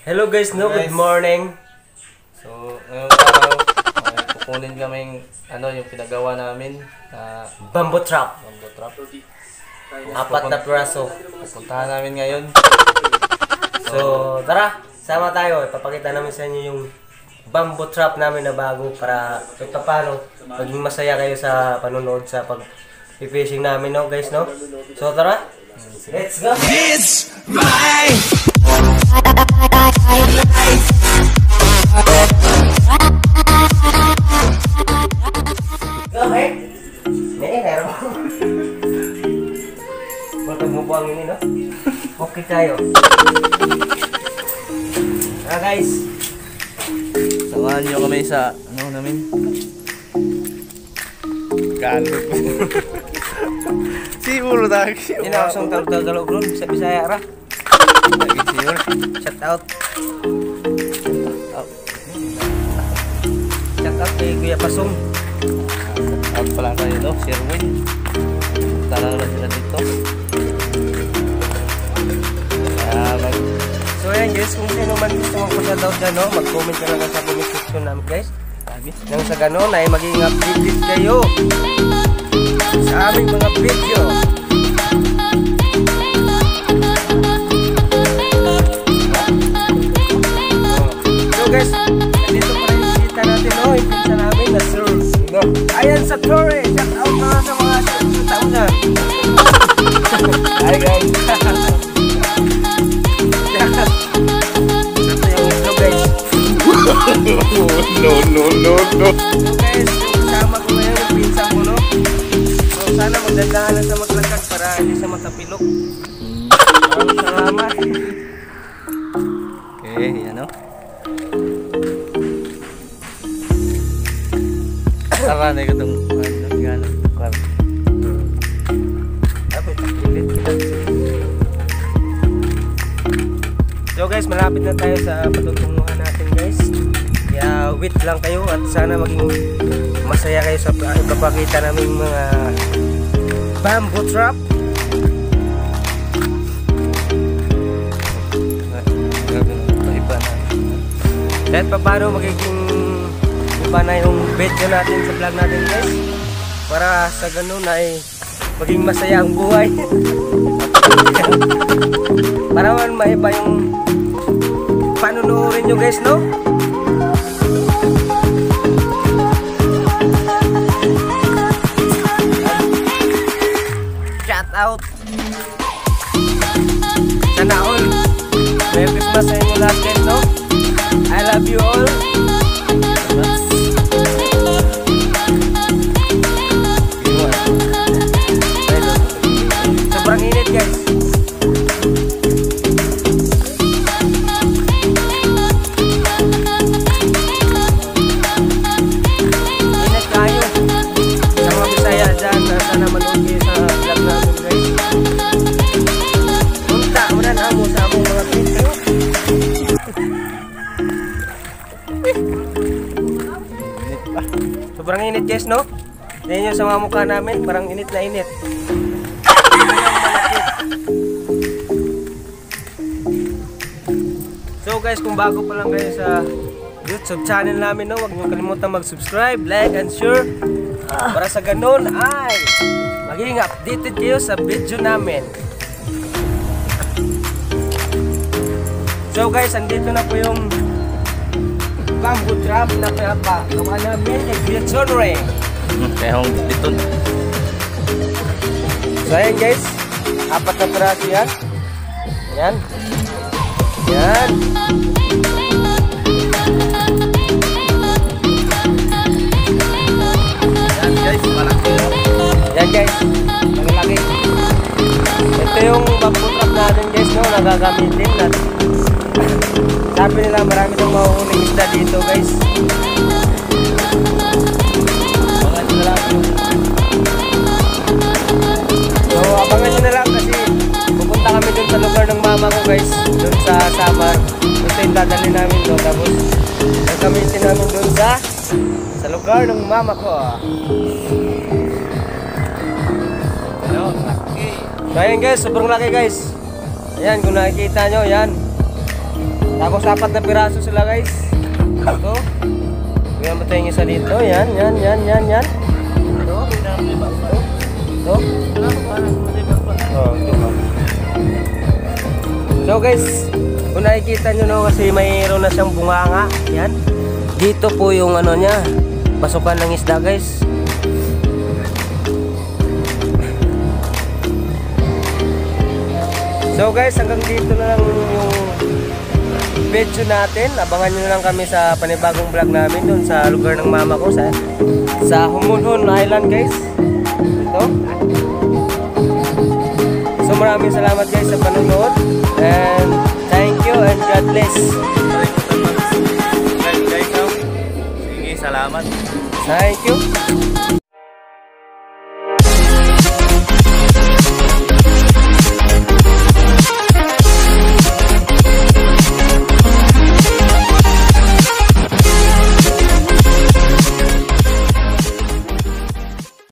Hello guys, no, good morning. So, ngayong araw, kukunin kaming yung pinagawa namin Bamboo trap. bamboo trap. Apat na piraso. Pupuntahan namin ngayon. So, tara, sama tayo. Ipapakita namin sa inyo yung bamboo trap namin na bago para kahit paano maging masaya kayo sa panonood sa pag-fishing namin, no guys, no? So, tara, let's go! It's my Go ahead! Meron. Matag mo po ang ini, no? Okay tayo. Guys. Samahan nyo kami sa namin. Galog. Siguro dahil. Hindi na ako sa Tagalog bro, sa Bisaya ra. Siguro. Shout out. Shout out kay Kuya Pasong. Out pa lang tayo dito, Sherwin. Tara naman sila dito. So ayan guys, kung sino man gusto magpasa-down dyan, no, mag-comment ka lang sa comment section namin guys. Nang sa ganon ay maging updated kayo sa aming mga video. So guys, nandito pa rin yung kita natin, no, yung pizza namin na Sir Ayan sa Torre. Shout out na sa mga taon na. Hi guys. no. So guys, kasama ko ngayon yung pinsan ko, no? So sana magdadaanan sa maglakad para hindi sa matapilok. Maraming salamat. Okay, yan o. Tara na itong gano'n. So guys, malapit na tayo sa patutunguhan natin guys. Kaya wait lang kayo at sana maging masaya kayo sa ipapakita namin mga bamboo trap. Kahit pa paano magiging iba na yung video natin sa vlog natin guys. Para sa ganun ay maging masaya ang buhay. Para man maiba yung panunuorin nyo guys, no? Shout out! Sana all! Merry Christmas sa inyo lahat guys, no? I love you all! Sobrang init guys! Sana manood kayo sa vlog namin guys. Punta mo na mo sa among mga video. Sobrang init guys, no? Tingnan nyo sa mga mukha namin, parang init na init. So guys, kung bago pa lang kayo sa YouTube channel namin, no, huwag nyo kalimutan mag-subscribe, like, and share. Para sa ganun ay magiging updated kayo sa video namin. So guys, andito na po yung bamboo trap na pinapagawa namin ni Gretchen Ray. Kaya hong dito. So ayan guys, apat na piraso yan. Ayan. Ayan. Guys, malaki. Yan guys, malalaki. Ito yung bamboo trap natin guys, no, nagagamitin natin. Sabi nila marami nang mahuhuling isda dito guys. Abangan nyo na lang. So abangan nyo na lang kasi pupunta kami dun sa lugar ng mama ko guys, dun sa Samar. Ito yung dadali namin doon, tapos gagamitin namin dun sa lugar ng mama ko. So ayan guys, sobrang laki guys. Ayan, kung nakikita nyo, yan. Tapos 4 na piraso sila guys. Ito. Bigyan mo tayo yung isa dito. Yan. Ito. Ito. Oh, ito ka. So guys, kung nakikita nyo no, kasi mayroon na siyang bunganga. Yan. Dito po yung ano niya, pasukan ng isda guys. So guys, hanggang dito na lang yung video natin. Abangan nyo na lang kami sa panibagong vlog namin dun sa lugar ng mama ko sa Humunhon Island guys. Ito. So maraming salamat guys sa panonood. And thank you and God bless. Guys, sige, salamat. Thank you.